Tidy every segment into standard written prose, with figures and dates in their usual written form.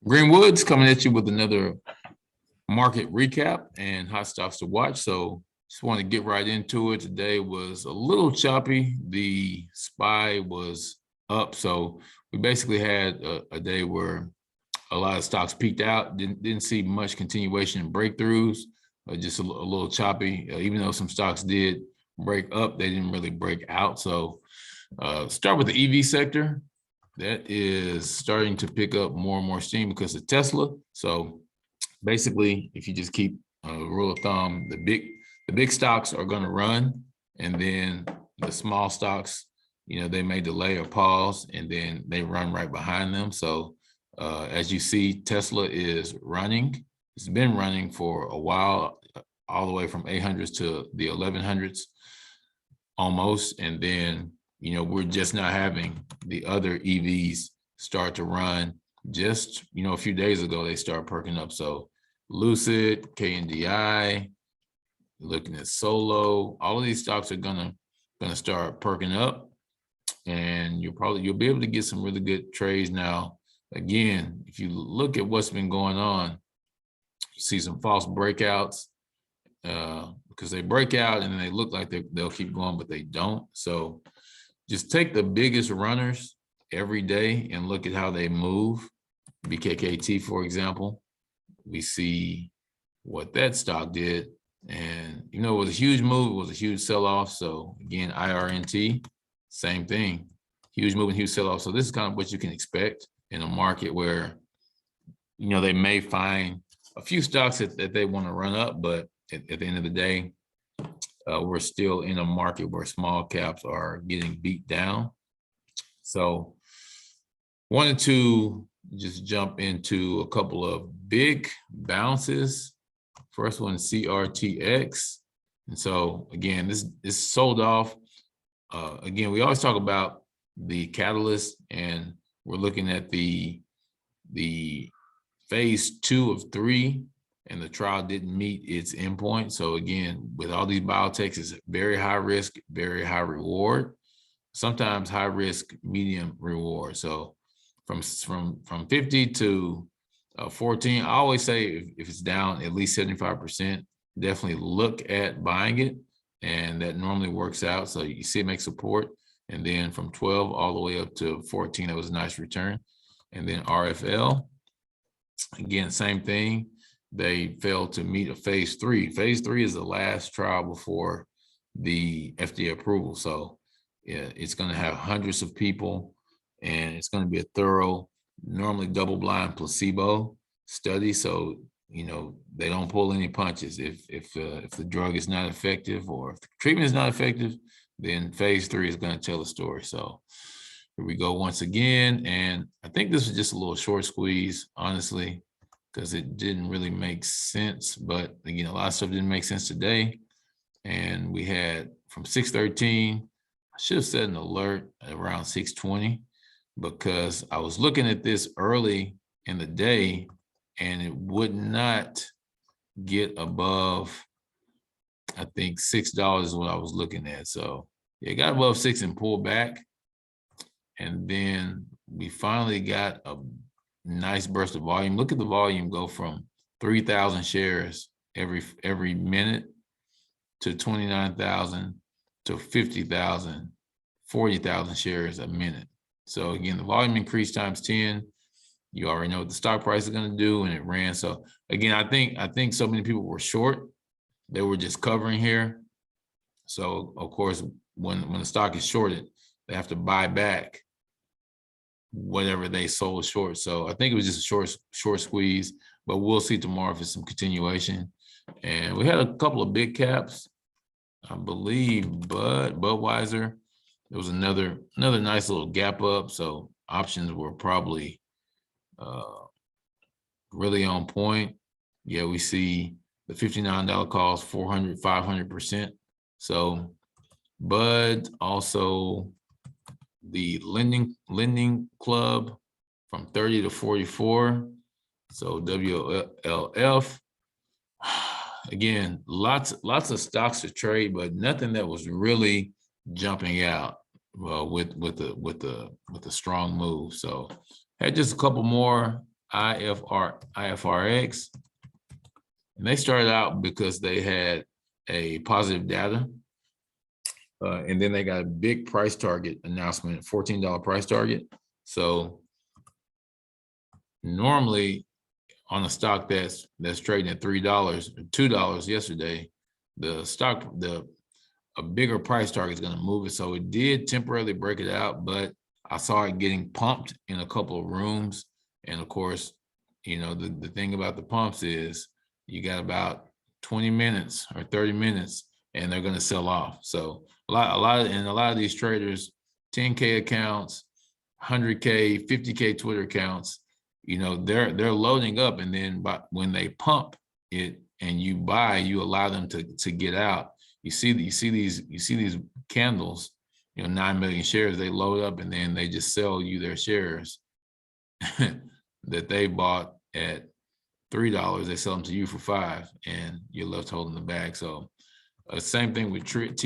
Greenwood's coming at you with another market recap and hot stocks to watch. So just want to get right into it. Today was a little choppy. The SPY was up. So we basically had a day where a lot of stocks peaked out, didn't see much continuation and breakthroughs, just a little choppy. Even though some stocks did break up, they didn't really break out. So start with the EV sector. That is starting to pick up more and more steam because of Tesla. So basically, if you just keep a rule of thumb, the big stocks are going to run, and then the small stocks, they may delay or pause, and then they run right behind them. So as you see, Tesla is running. It's been running for a while, all the way from 800s to the 1100s almost, and then we're just not having the other EVs start to run. Just, a few days ago, they start perking up. So Lucid, KNDI, looking at Solo, all of these stocks are gonna start perking up, and you'll be able to get some really good trades now. Again, if you look at what's been going on, you see some false breakouts because they break out and they look like they'll keep going, but they don't. So just take the biggest runners every day and look at how they move. BKKT, for example, we see what that stock did. And, it was a huge move. It was a huge sell-off. So again, IRNT, same thing, huge move and huge sell-off. So this is kind of what you can expect in a market where, they may find a few stocks that they want to run up, but at the end of the day, we're still in a market where small caps are getting beat down. So wanted to just jump into a couple of big bounces. First one, CRTX. And so again, this is sold off. Again, we always talk about the catalyst, and we're looking at the phase 2 of 3. And the trial didn't meet its endpoint. So again, with all these biotechs, it's very high risk, very high reward. Sometimes high risk, medium reward. So from 50 to 14, I always say if it's down at least 75%, definitely look at buying it, and that normally works out. So you see it make support, and then from 12 all the way up to 14, that was a nice return. And then RFL, again, same thing. They failed to meet a phase 3. Phase 3 is the last trial before the FDA approval. So yeah, it's going to have hundreds of people, and it's going to be a thorough, normally double-blind placebo study. So, they don't pull any punches. If the drug is not effective, or if the treatment is not effective, then phase 3 is going to tell the story. So here we go once again. And I think this was just a little short squeeze, honestly, because it didn't really make sense. But again, a lot of stuff didn't make sense today. And we had from 613, I should have set an alert at around 620, because I was looking at this early in the day and it would not get above, I think $6 is what I was looking at. So yeah, it got above 6 and pulled back. And then we finally got a nice burst of volume. Look at the volume go from 3,000 shares every minute to 29,000 to 50,000, 40,000 shares a minute. So again, the volume increased times 10. You already know what the stock price is going to do, and it ran. So again, I think so many people were short. They were just covering here. So of course, when the stock is shorted, they have to buy back whatever they sold short. So I think it was just a short squeeze, but we'll see tomorrow if it's some continuation. And we had a couple of big caps, I believe, Budweiser. There was another nice little gap up. So options were probably really on point. Yeah, we see the $59 calls 400, 500%. So Bud, also the lending club from 30 to 44. So WLF. Again, lots of stocks to trade, but nothing that was really jumping out with the strong move. So had just a couple more IFRX. And they started out because they had a positive data. And then they got a big price target announcement, $14 price target. So normally on a stock that's trading at $3, $2 yesterday, a bigger price target is going to move it. So it did temporarily break it out, but I saw it getting pumped in a couple of rooms. And of course, you know, the thing about the pumps is you got about 20 minutes or 30 minutes and they're going to sell off. So a lot of these traders, 10K accounts, 100K, 50K Twitter accounts, you know, they're loading up, and then when they pump it and you buy, you allow them to get out. You see these candles, you know, 9 million shares, they load up and then they just sell you their shares that they bought at $3. They sell them to you for $5, and you're left holding the bag. So same thing with TRIT,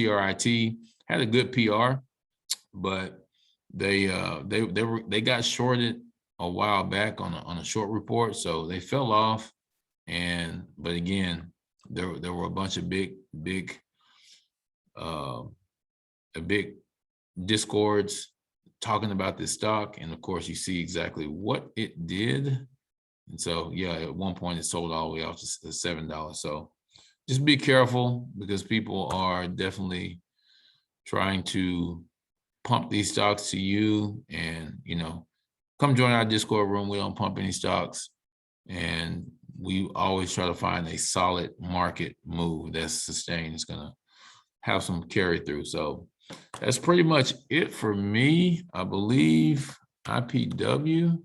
had a good PR, but they got shorted a while back on a short report, so they fell off. But again, there were a bunch of big discords talking about this stock, and of course you see exactly what it did. And so yeah, at one point it sold all the way out to $7. So just be careful, because people are definitely trying to pump these stocks to you. And you know, come join our Discord room. We don't pump any stocks, and we always try to find a solid market move that's sustained. It's gonna have some carry through. So that's pretty much it for me. I believe IPW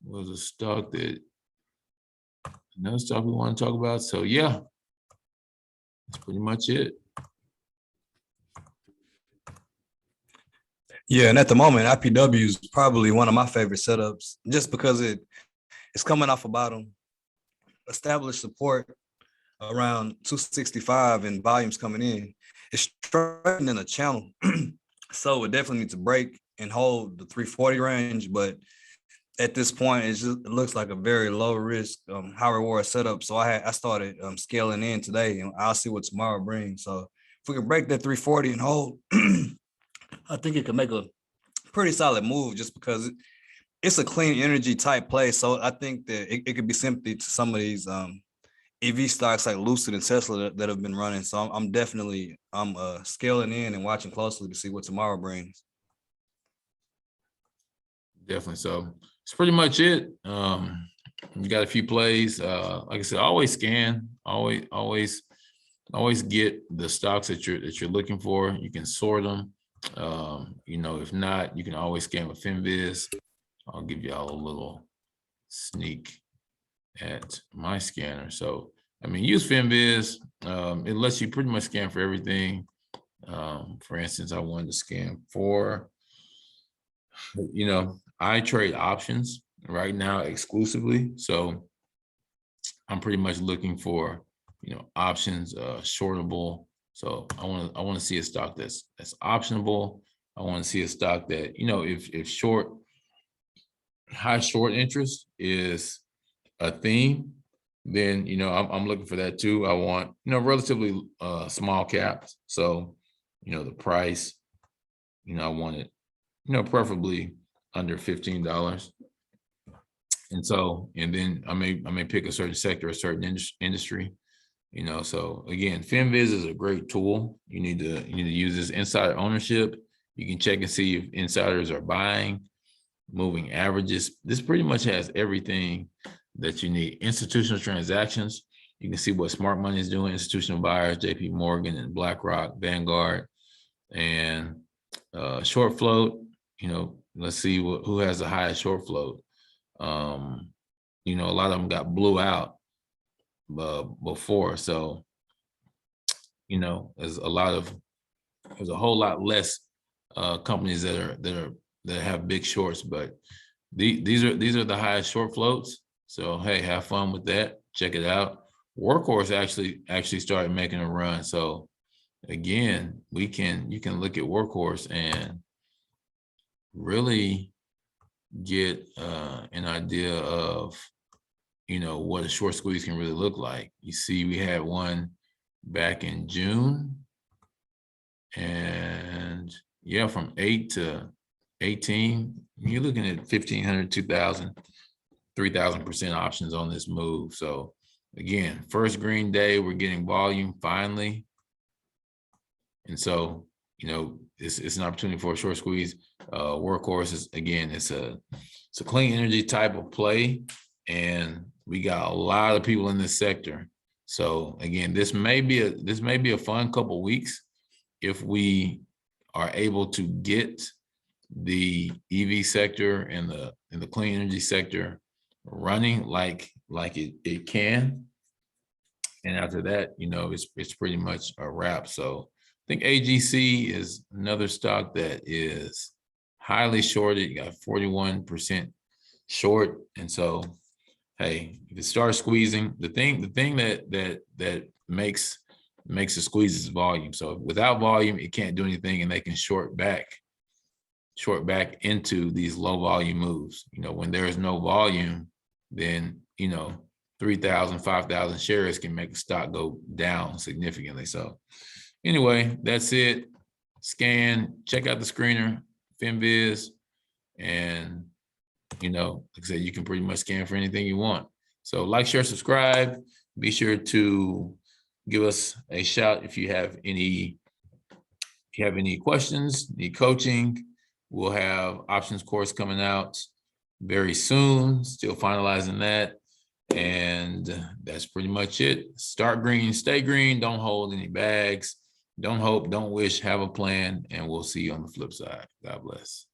was a stock another stock we want to talk about. So yeah, that's pretty much it. Yeah, and at the moment, IPW is probably one of my favorite setups, just because it's coming off a bottom, established support around 265 and volumes coming in. It's straightening a channel, so it definitely needs to break and hold the 340 range. But at this point, it looks like a very low risk, high reward setup. So I started scaling in today, and I'll see what tomorrow brings. So if we can break that 340 and hold, I think it could make a pretty solid move, just because it's a clean energy type play. So I think that it could be sympathy to some of these EV stocks like Lucid and Tesla that have been running. So I'm definitely scaling in and watching closely to see what tomorrow brings. Definitely. So it's pretty much it. You got a few plays. Like I said, always scan, always get the stocks that you're looking for. You can sort them. You know, if not, you can always scan with FinViz. I'll give y'all a little sneak at my scanner. So I mean, use FinViz. It lets you pretty much scan for everything. For instance, I wanted to scan for, you know, I trade options right now exclusively. So I'm pretty much looking for, you know, options, shortable. So I want to see a stock that's optionable. I want to see a stock that, you know, if high short interest is a theme, then, you know, I'm looking for that too. I want, you know, relatively small caps. So, you know, the price, you know, I want it, you know, preferably under $15. And so, and then I may pick a certain sector, a certain industry, you know. So again, FinViz is a great tool. You need to use this. Insider ownership. You can check and see if insiders are buying, moving averages. This pretty much has everything that you need. Institutional transactions. You can see what smart money is doing. Institutional buyers, JP Morgan and BlackRock, Vanguard, and short float. You know, let's see who has the highest short float. You know, a lot of them got blew out before. So, you know, there's a whole lot less companies that have big shorts, but these are the highest short floats. So hey, have fun with that. Check it out. Workhorse actually started making a run. So again, you can look at Workhorse and really get an idea of, what a short squeeze can really look like. You see, we had one back in June, and yeah, from 8 to 18, you're looking at 1,500, 2,000, 3,000% options on this move. So again, first green day, we're getting volume finally. And so, it's an opportunity for a short squeeze. Workhorse is, again, it's a clean energy type of play, and we got a lot of people in this sector. So again, this may be a fun couple weeks if we are able to get the EV sector and the clean energy sector running like it can. And after that, it's pretty much a wrap. So I think AGC is another stock that is highly shorted. You got 41% short. And so, hey, if it starts squeezing, the thing that makes it squeeze is volume. So without volume, it can't do anything, and they can short back into these low volume moves. When there is no volume, then 3,000, 5,000 shares can make a stock go down significantly. So anyway, that's it. Scan, check out the screener, FinViz, and like I said, you can pretty much scan for anything you want. So like, share, subscribe. Be sure to give us a shout if you have any questions, need coaching. We'll have options course coming out very soon, still finalizing that. And that's pretty much it. Start green, stay green, don't hold any bags. Don't hope, don't wish, have a plan, and we'll see you on the flip side. God bless.